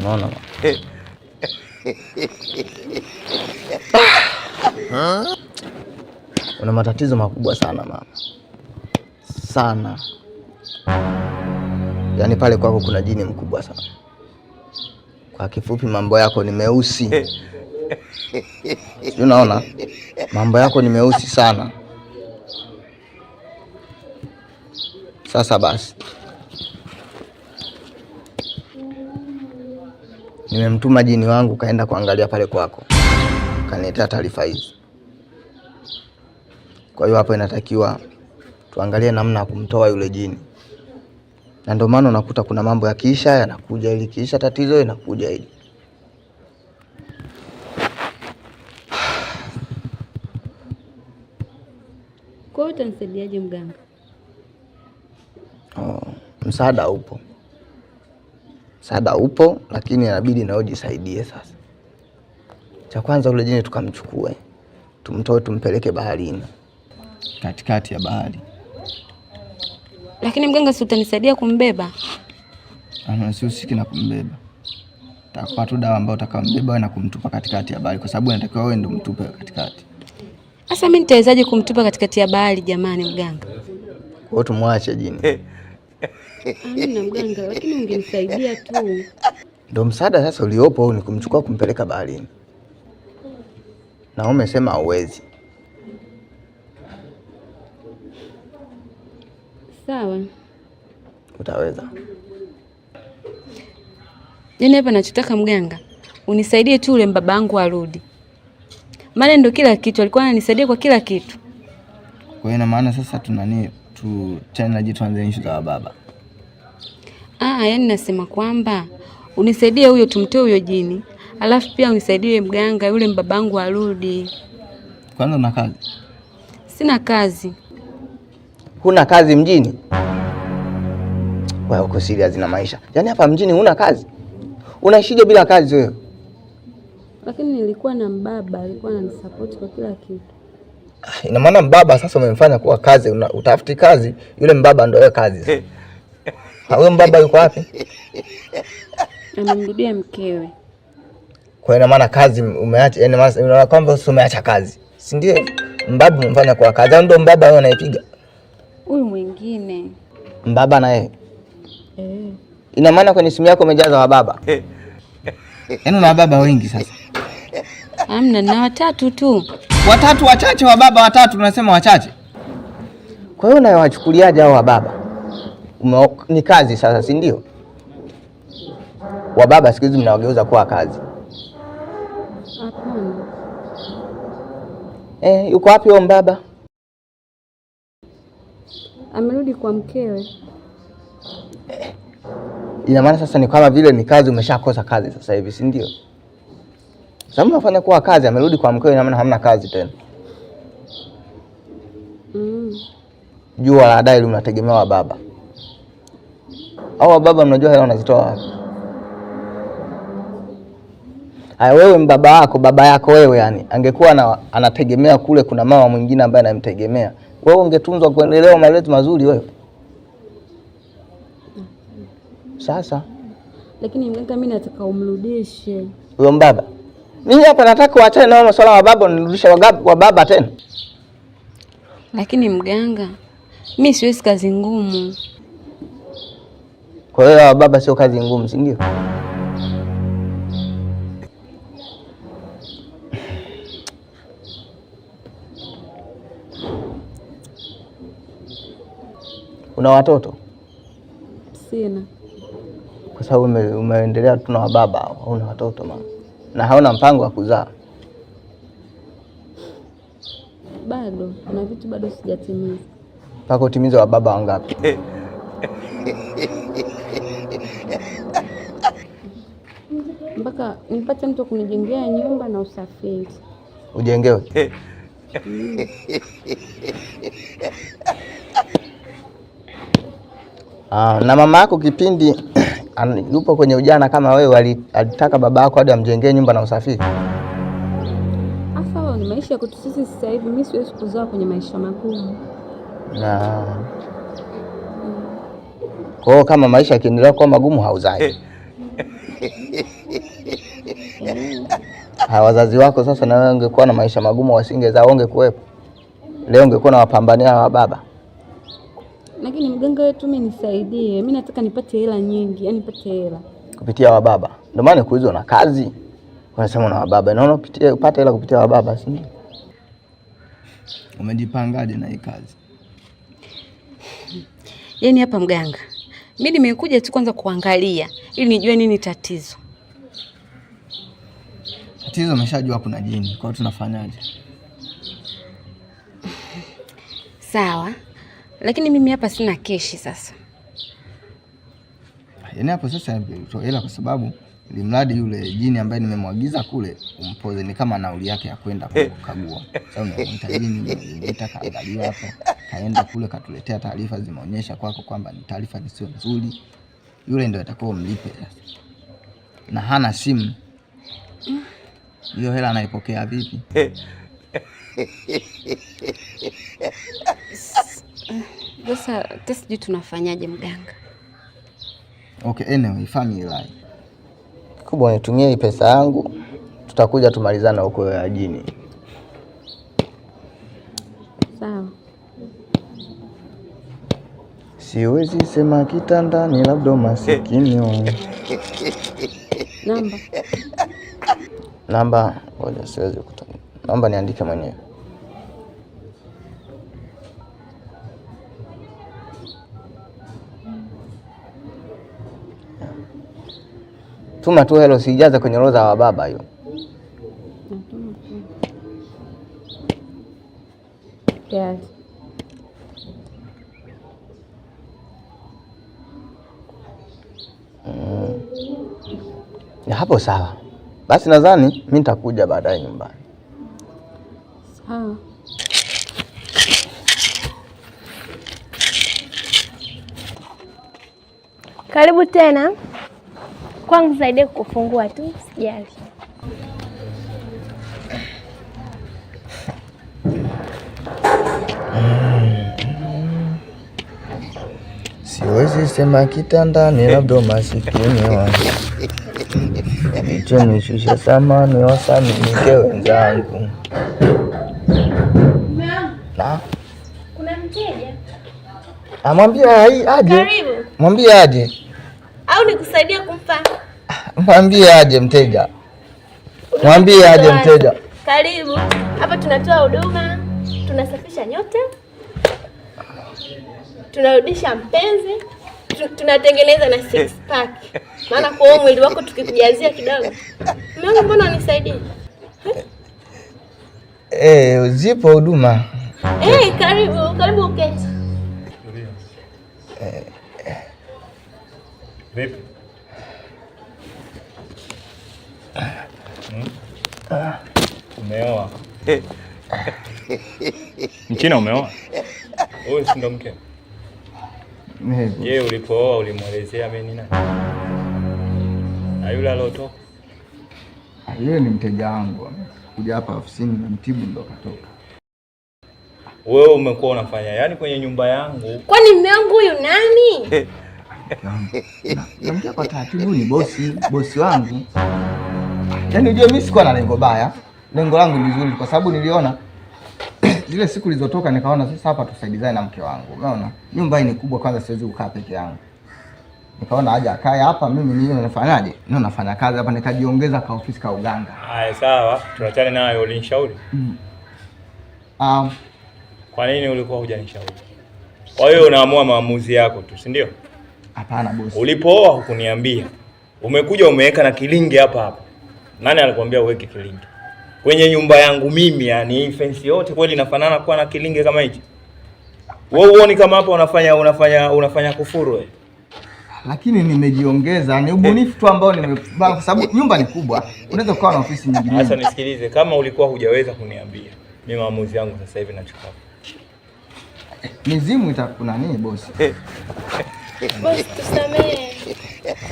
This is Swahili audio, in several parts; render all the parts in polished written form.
Unaona? Una matatizo makubwa sana mama. Sana. Yaani pale kwako kuna jini mkubwa sana. Kwa kifupi mambo yako ni meusi. Unaona? Mambo yako ni meusi sana. Sasa basi. Nimemtuma jini wangu kaenda kuangalia pale kwako. Kaniletea taarifa hizi. Kwa hiyo hapo inatakiwa tuangalie namna ya kumtoa yule jini. Na ndio maana unakuta kuna mambo ya kiisha yanakuja ili kiisha tatizo inakuja hili. Kwa hiyo utanisaidiaje mganga? Msaada upo. Msaada upo, lakini inabidi na ujisaidie sasa. Cha kwanza ule jini tukamchukue. Tumtoe tumpeleke baharini. Katikati ya bahari. Lakini mganga, si utanisaidia kumbeba? Sihusiki na kumbeba. Takupa tu dawa ambayo utakambeba na kumtupa katikati ya bahari, kwa sababu inatakiwa wewe ndio mtupe katikati. Sasa mimi nitawezaje kumtupa katikati ya bahari jamani mganga? Kwa hiyo tumwache jini. Amina mganga, lakini ungenisaidia tu. Ndio msaada sasa uliopo ni kumchukua kumpeleka baharini. Na umesema hauwezi. Sawa. Utaweza. Yaani hapa nachotaka mganga, unisaidie tu ule baba yangu arudi. Maana ndio kila kitu, alikuwa ananisaidia kwa kila kitu. Kwa hiyo ina maana sasa tena tuanze issue za baba. Yaani nasema kwamba unisaidie huyo tumtoe huyo jini. Alafu pia unisaidie mganga yule babangu arudi. Kwanza una kazi? Sina kazi. Huna kazi mjini? Wewe uko serious na maisha? Yaani hapa mjini huna kazi? Unaishije bila kazi wewe? Lakini nilikuwa na mbaba, alikuwa ananisupport kwa kila kitu. Ina maana mbaba sasa umemfanya kuwa kazi, utafuti kazi, yule mbaba ndio wewe kazi. Huyo mbaba yuko wapi? Amemrudia mkewe. Kwa ina maana kazi umeacha, yaani maana kwamba umeacha kazi. Si ndio? Mbaba umemfanya kuwa kazi, ndio mbaba wewe anaipiga. Huyu mwingine. Mbaba na yeye. Ina maana kwenye simu yako umejaza wa baba. Yaani una baba wengi sasa. Hamna, na watatu tu. Watatu wachache, wa baba watatu unasema wachache. Kwa hiyo unawachukuliaje hao wa baba? Ni kazi sasa, si ndio? Wa baba siku hizi mnawageuza kuwa kazi. Hapana. Yuko wapi huyo mbaba? Amerudi kwa mkewe. Ina maana sasa ni kama vile ni kazi, umeshakosa kazi sasa hivi, si ndio? Sasa mnafanya kuwa kazi, amerudi kwa mkewe, ina maana hamna kazi tena. Jua la dai unategemea wa baba. Au wa baba mnajua hela unazitoa wapi? Haya wewe mbaba wako, baba yako wewe yani, angekuwa anategemea kule kuna mama mwingine ambaye anamtegemea. Wewe ungetunzwa kuendelea malezi mazuri wewe. Sasa lakini mganga, mimi nataka umrudishe huyo mbaba. Mimi hapa nataka uachane na masuala ya baba, nirudishe wa baba tena. Lakini mganga, mimi siwezi kazi ngumu. Kwa hiyo wa baba sio kazi ngumu, si ndio? Una watoto? Sina. Kwa sababu umeendelea tu na wababa, hauna watoto mama. Na hauna mpango wa kuzaa? Bado, kuna vitu bado sijatimiza. Mpaka utimize wababa wangapi? Mpaka nipate mtu kunijengea nyumba na usafiri. Ujengewe? Na mama yako kipindi yupo kwenye ujana kama wewe, alitaka baba yako hadi amjengee nyumba na usafiri? Asa ni maisha kwetu sisi sasa hivi, mimi siwezi kuzaa kwenye maisha magumu. Kwa hiyo kama maisha yakiendelea kuwa magumu hauzai. Wazazi wako sasa na wewe ungekuwa na maisha magumu wasingezaa ungekuwepo. Leo ungekuwa na wapambania wa baba. Lakini mganga wetu mimi nisaidie. Mimi nataka nipate hela nyingi, yani nipate hela. Kupitia wa baba. Ndio maana kuuliza na kazi. Unasema na wa baba. Naona upate hela kupitia wa baba, si ndio? Umejipangaje na hii kazi? Yaani hapa mganga, mimi nimekuja tu kwanza kuangalia ili nijue nini tatizo. Tatizo umeshajua kuna jini. Kwa hiyo tunafanyaje? Sawa. Lakini mimi hapa sina keshi sasa. Yaani hapo sasa hela kwa sababu ili mradi yule jini ambaye nimemwagiza kule umpoze ni kama nauli yake ya kwenda kukagua. Sasa unamwita jini kaangalia hapo. Kaenda kule katuletea taarifa zimeonyesha kwako kwamba ni taarifa sio nzuri. Yule ndio atakuwa mlipe sasa. Na hana simu. Hiyo hela anaipokea vipi? Sasa sijui tunafanyaje mganga. Okay, anyway, family kubwa nitumie hii pesa yangu. Tutakuja tumalizana huko ya jini. Sawa. Siwezi sema kitandani labda masikini. Namba, ngoja siwezi kutoa. Namba niandike mwenyewe. Tuma tu helo, sijaza kwenye orodha wa baba hiyo. Yes. Hapo sawa. Basi nadhani mimi nitakuja baadaye nyumbani. Sawa. Karibu tena. Kwangu zaidi kufungua tu, sijali. Siwezi sema kitandani labda masikini wangu. Nishushe samani wasaminike wenzangu. Na? Kuna mteja? Mwambie aje. Karibu. Mwambie aje. Au nikusaidia kumpa? Mwambie aje mteja. Mwambie aje mteja. Karibu. Hapa tunatoa huduma, tunasafisha nyota, tunarudisha mpenzi, tunatengeneza na six pack. Maana kwa mwili wako tukikujazia kidogo. Mimi mbona unisaidie? Zipo huduma. Karibu uketi. Vipi? Umeoa? Mchina umeoa? Wewe si ndo mke? Je, ulipooa ulimwelezea mimi ni nani? Na yule alotoka? Yeye ni mteja wangu. Kuja hapa ofisini na mtibu ndo katoka. Wewe umekuwa unafanya yani kwenye nyumba yangu? Kwani mume wangu huyu nani? Naongea kwa taratibu, ni bosi wangu. Yaani unajua mimi sikuwa na lengo baya. Lengo langu ni zuri kwa sababu niliona zile siku zilizotoka nikaona sasa hapa tusaidizane na mke wangu. Umeona? Nyumba hii ni kubwa, kwanza siwezi kukaa peke yangu. Nikaona aje akae hapa, mimi niyo nafanyaje? Ndio nafanya kazi hapa, nikajiongeza ka ofisi ka uganga. Haya sawa, tuachane nayo. Ulinishauri? Kwa nini ulikuwa hujanishauri? Kwa hiyo unaamua maamuzi yako tu, si ndio? Hapana bosi. Ulipooa hukuniambia. Umekuja umeweka na kilingi hapa. Nani alikwambia uweke kilingi? Kwenye nyumba yangu mimi, yani fence yote kweli inafanana kuwa na kilingi kama hichi? Wewe uone kama hapa unafanya kufuru wewe. Lakini nimejiongeza, ni ubunifu tu ambao kwa sababu nyumba ni kubwa. Unaweza kuwa na ofisi nyingine. Sasa nisikilize, kama ulikuwa hujaweza kuniambia, mimi maamuzi yangu sasa hivi nachukua. Mizimu itakuna nini bosi? Bosi tusamee.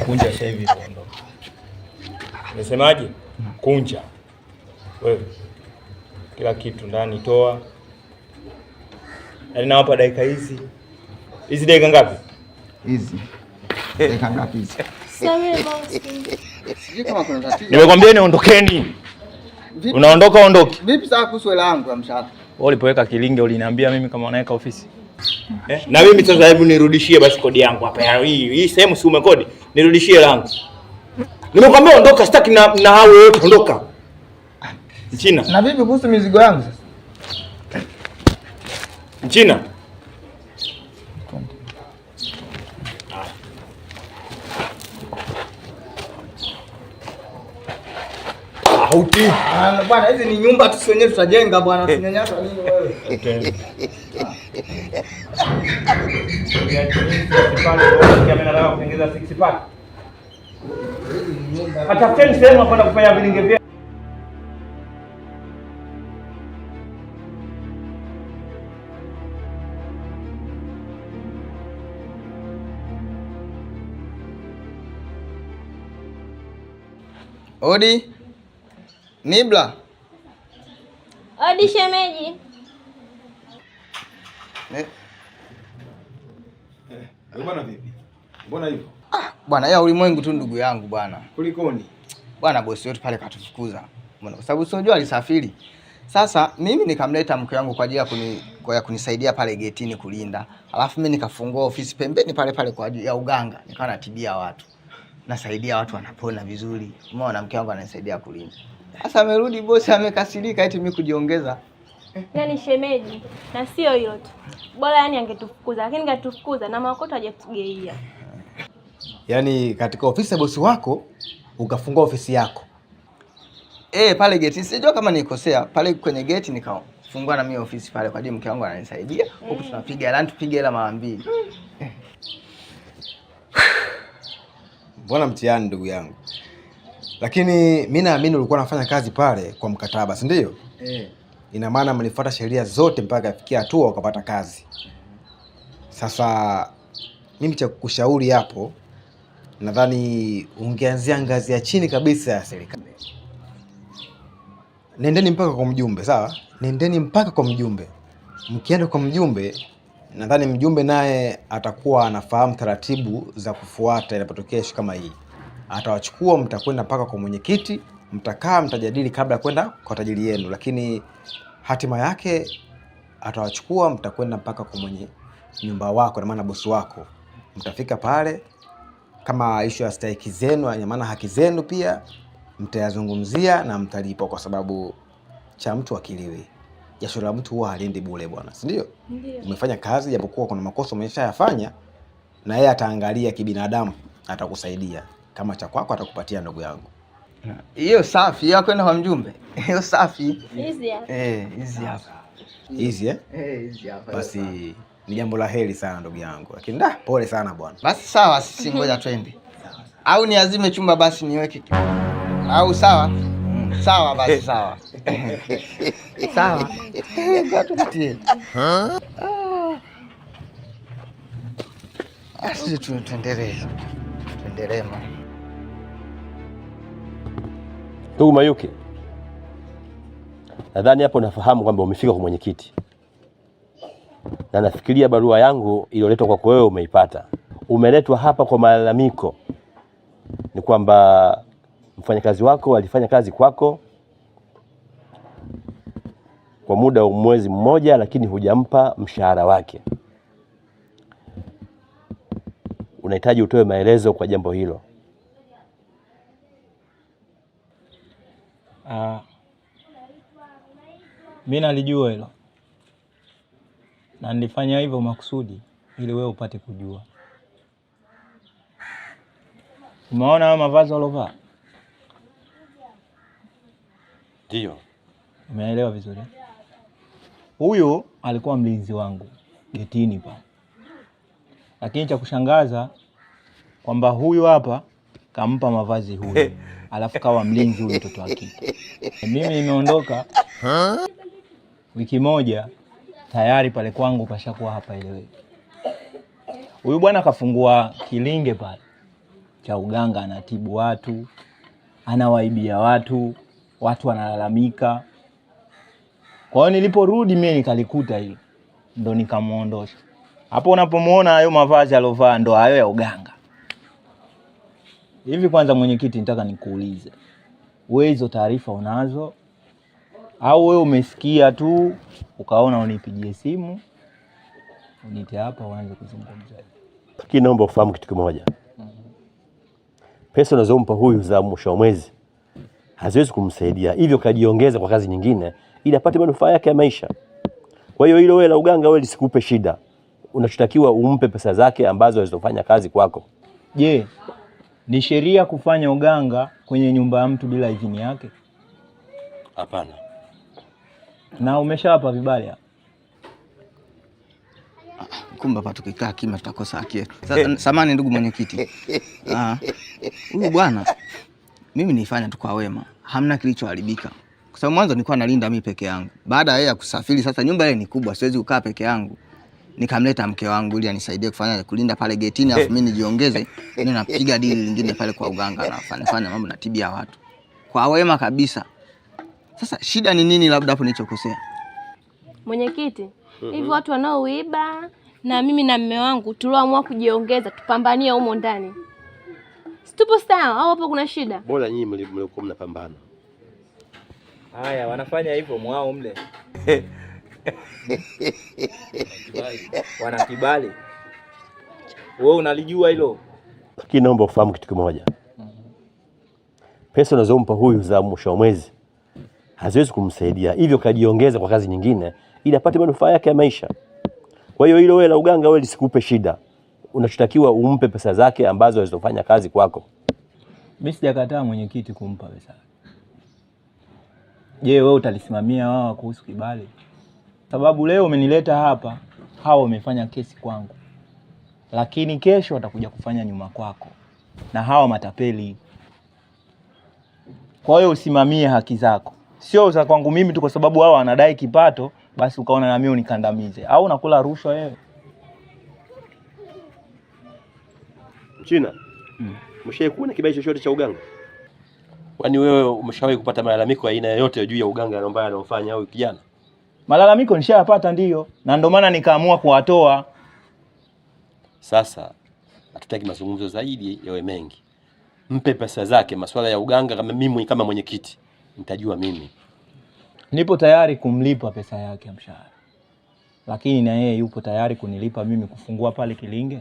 Kunja sasa hivi ndo. Unasemaje? Kunja. Wewe. Kila kitu ndani toa. Yaani nawapa dakika hizi. Hizi dakika ngapi? Hizi. Dakika ngapi hizi? Samehe bosi. Sijui kama kuna tatizo. Nimekwambia niondokeni. Unaondoka ondoki. Vipi sasa kuhusu hela yangu ya mshahara? Wewe ulipoweka kilinge uliniambia mimi kama unaweka ofisi. Na mimi sasa hebu nirudishie basi kodi yangu hapa. Hii sehemu si umekodi. Nirudishie hela yangu. Nimekwambia ondoka, sitaki na hao wote ondoka. Mchina. Na vipi kuhusu mizigo yangu sasa? Mchina. Hauti. Bwana hizi ni nyumba tu wenyewe tutajenga bwana, usinyanyasa nini wewe? Atafuteni sehemu kwenda kufanya vilinge vya. Odi. Nibla. Odi shemeji. Bwana vipi? Mbona hivyo? Bwana ya ulimwengu tu ndugu yangu bwana. Kulikoni? Bwana bosi wetu pale katufukuza. Mbona kwa sababu sio alisafiri. Sasa mimi nikamleta mke wangu kwa ajili ya kunisaidia pale getini kulinda. Alafu mimi nikafungua ofisi pembeni pale kwa ajili ya uganga. Nikawa natibia watu. Nasaidia watu wanapona vizuri. Umeona mke wangu ananisaidia kulinda. Sasa amerudi bosi amekasirika eti mimi kujiongeza. Yaani shemeji, na sio hilo tu. Bora yani angetufukuza, lakini katufukuza na makoto hajatugeia. Yaani katika ofisi ya bosi wako ukafungua ofisi yako. Pale geti sijua kama nikosea. Pale kwenye geti nikafungua na mimi ofisi pale kwa ajili mke wangu ananisaidia. Huko tunapiga hela, tupige hela mara mbili. Mbona mtihani ndugu yangu? Lakini mimi naamini ulikuwa unafanya kazi pale kwa mkataba, si ndio? Ina maana mlifuata sheria zote mpaka afikia hatua ukapata kazi. Sasa mimi cha kukushauri hapo, nadhani ungeanzia ngazi ya chini kabisa ya serikali. Nendeni mpaka kwa mjumbe, sawa? Nendeni mpaka kwa mjumbe. Mkienda kwa mjumbe, nadhani mjumbe naye atakuwa anafahamu taratibu za kufuata inapotokea ishu kama hii. Atawachukua, mtakwenda mpaka kwa mwenyekiti, mtakaa mtajadili kabla ya kwenda kwa tajiri yenu, lakini hatima yake atawachukua, mtakwenda mpaka kwa mwenye nyumba wako na maana bosi wako. Mtafika pale kama ishu ya stahiki zenu, na maana haki zenu pia mtayazungumzia na mtalipwa, kwa sababu cha mtu akiliwi. Jasho la mtu huwa haliendi bure bwana, si ndio? Ndio. Umefanya kazi japokuwa kuna makosa umeshayafanya, na yeye ataangalia kibinadamu, atakusaidia. Kama cha kwako atakupatia ndugu yangu. Hiyo safi, hiyo kwenda kwa mjumbe. Hiyo safi. Hizi hapa. Hizi hapa. Hizi Hizi hapa. Basi ni jambo la heri sana ndugu yangu. Lakini pole sana bwana. Basi sawa, sisi ngoja twende. Au niazime chumba basi niweke. Au sawa? Sawa basi sawa. Sawa. Tupatie. Asi tuendelee. Tuendelee mama. Ndugu Mayuki, nadhani hapo nafahamu kwamba umefika kwa mwenyekiti. Na nafikiria barua yangu iliyoletwa kwako wewe umeipata. Umeletwa hapa kwa malalamiko. Ni kwamba mfanyakazi wako alifanya kazi kwako kwa muda wa mwezi mmoja, lakini hujampa mshahara wake. Unahitaji utoe maelezo kwa jambo hilo. Mimi nalijua hilo. Na nilifanya hivyo makusudi ili wewe upate kujua. Umeona haya mavazi alovaa? Ndio. Umeelewa vizuri? Huyo alikuwa mlinzi wangu getini pa. Lakini cha kushangaza kwamba huyu hapa kampa mavazi huyu. Alafu kawa mlinzi huyu mtoto wa kike. Mimi nimeondoka wiki moja tayari pale kwangu pashakuwa hapa ile. Huyu bwana kafungua kilinge pale cha uganga, anatibu watu, anawaibia watu, watu wanalalamika. Kwa hiyo niliporudi mimi nikalikuta hilo, ndo nikamuondosha. Hapo unapomuona hayo mavazi alovaa ndo hayo ya uganga. Hivi kwanza mwenyekiti, nitaka nikuulize, wewe hizo taarifa unazo au wewe umesikia tu ukaona unipigie simu unite hapa uanze kuzungumza? Lakini naomba ufahamu kitu kimoja. Pesa unazompa huyu za mwisho wa mwezi haziwezi kumsaidia, hivyo kajiongeza kwa kazi nyingine ili apate manufaa yake ya maisha. Kwa hiyo hilo wewe la uganga wewe lisikupe shida. Unachotakiwa umpe pesa zake ambazo alizofanya kazi kwako. Je, ni sheria kufanya uganga kwenye nyumba ya mtu bila idhini yake? Hapana. Na umeshawapa vibali hapa? Kumbe hapa tukikaa kimya tutakosa haki yetu. Samahani ndugu mwenyekiti. Huyu bwana mimi nilifanya tu kwa wema. Hamna kilichoharibika. Kwa sababu mwanzo nilikuwa nalinda mimi peke yangu. Baada ya yeye kusafiri sasa nyumba ile ni kubwa, siwezi kukaa peke yangu. Nikamleta mke wangu ili anisaidie kufanya kulinda pale getini, afu mimi nijiongeze, mimi napiga dili lingine pale kwa uganga na fanya mambo na tibia watu. Kwa wema kabisa. Sasa shida ni nini labda hapo nilichokosea? Mwenyekiti, hivi watu wanaoiba na mimi na mume wangu tulioamua kujiongeza tupambanie humo ndani. Situpo sawa au hapo kuna shida? Bora nyinyi mlikuwa mnapambana. Haya, wanafanya hivyo mwao mle. Wana kibali. Wewe unalijua hilo? Lakini naomba ufahamu kitu kimoja. Pesa unazompa huyu za mwisho wa mwezi haziwezi kumsaidia, hivyo kajiongeza kwa kazi nyingine ili apate manufaa yake ya maisha. Kwa hiyo hilo wewe la uganga wewe lisikupe shida. Unachotakiwa umpe pesa zake ambazo alizofanya kazi kwako. Mimi sijakataa mwenyekiti kumpa pesa. Je, wewe utalisimamia wao kuhusu kibali? Sababu leo umenileta hapa, hao wamefanya kesi kwangu. Lakini kesho watakuja kufanya nyuma kwako. Na hawa matapeli. Kwa hiyo usimamie haki zako. Sio za kwangu mimi tu kwa sababu hao wanadai kipato, basi ukaona na mimi unikandamize. Au unakula rushwa wewe? Mchina. Mshawahi kuona kibali chochote cha uganga? Kwani wewe umeshawahi kupata malalamiko ya aina yoyote juu ya uganga ambaye anaofanya au kijana? Malalamiko nishayapata ndio, na ndio maana nikaamua kuwatoa. Sasa hatutaki mazungumzo zaidi yawe mengi. Mpe pesa zake, masuala ya uganga kama mimi kama mwenyekiti nitajua mimi. Nipo tayari kumlipa pesa yake ya mshahara. Lakini na yeye yupo tayari kunilipa mimi kufungua pale kilinge.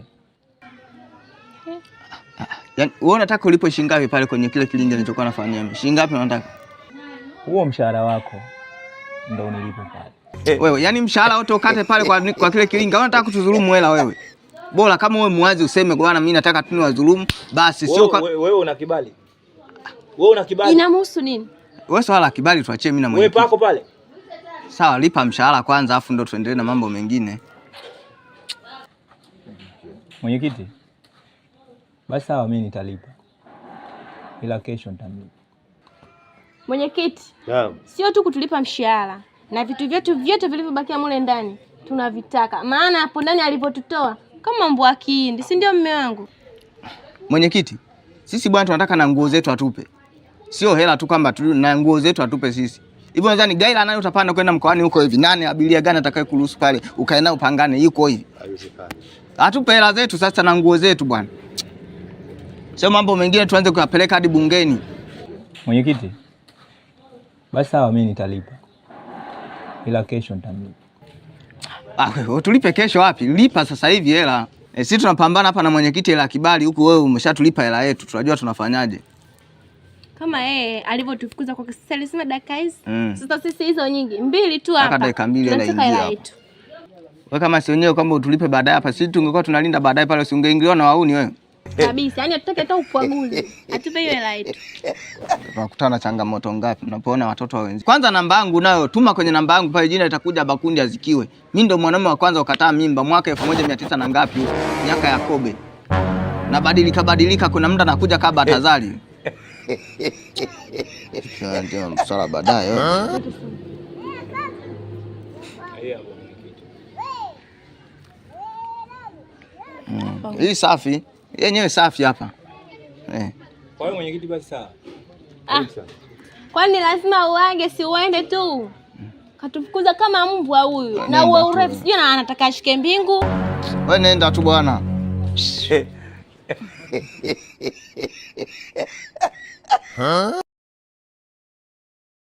Yaani wewe unataka ulipo shilingi ngapi pale kwenye kile kilinge nilichokuwa nafanyia mimi? Shilingi ngapi unataka? Huo mshahara wako ndio unilipo pale. Wewe yani mshahara wote ukate pale kwa kile kilinge. Unataka kutudhulumu hela wewe? Bora kama wewe muazi useme bwana mimi nataka tu niwadhulumu basi sio wewe una kibali. Wewe una kibali. Inamhusu nini? Wewe swala la kibali tuachie mimi na mwenyekiti. Wewe pako pale. Sawa, lipa mshahara kwanza afu ndo tuendelee na mambo mengine. Mwenyekiti. Basi sawa mimi nitalipa. Ila kesho nitamlipa. Mwenyekiti. Naam. Sio tu kutulipa mshahara na vitu vyetu vyote vilivyobakia mule ndani tunavitaka. Maana hapo ndani alipotutoa kama mbwa kiindi, si ndio mume wangu? Mwenyekiti, sisi bwana tunataka na nguo zetu atupe. Sio hela tu kwamba na nguo zetu atupe sisi. Hivyo nadhani gaila nani utapanda kwenda mkoani huko hivi? Nani abiria gani atakaye kuruhusu pale ukae nao upangane yuko hivi? Haiwezekani. Atupe hela zetu sasa na nguo zetu bwana. Sio mambo mengine tuanze kuyapeleka hadi bungeni. Mwenyekiti. Basi sawa mimi nitalipa. Ila kesho nitamlipa. Wewe tulipe kesho wapi? Lipa sasa hivi hela. Sisi tunapambana hapa na mwenyekiti hela kibali huku wewe umeshatulipa hela yetu. Tunajua tunafanyaje. Kama yeye alivyotufukuza kwa sisi alisema dakika hizi. Sasa sisi hizo nyingi 2 tu hapa. Dakika 2 hela ingia. Wewe kama si wenyewe kwamba utulipe baadaye hapa, sisi tungekuwa tunalinda baadaye pale usingeingiliwa na wauni wewe. Kabisa, yani hatutaki hata upwaguzi. Atupe hiyo hela yetu. Tunakutana na changamoto ngapi unapoona watoto wenzi. Kwanza namba yangu nayo tuma kwenye namba yangu pale jina litakuja Bakundi azikiwe. Mimi ndo mwanaume wa kwanza ukataa mimba mwaka 1900 na ngapi huko. Miaka ya Kobe. Na badilika kuna muda nakuja kama Batazali. Ndio msala baadaye. Hii safi. Yenyewe safi hapa. Kwa hiyo mwenyekiti basi sawa. Kwani lazima uage si uende tu? Katufukuza kama mbwa huyu. Na uwe urefu sijui na anataka ashike mbingu. Wewe nenda tu bwana.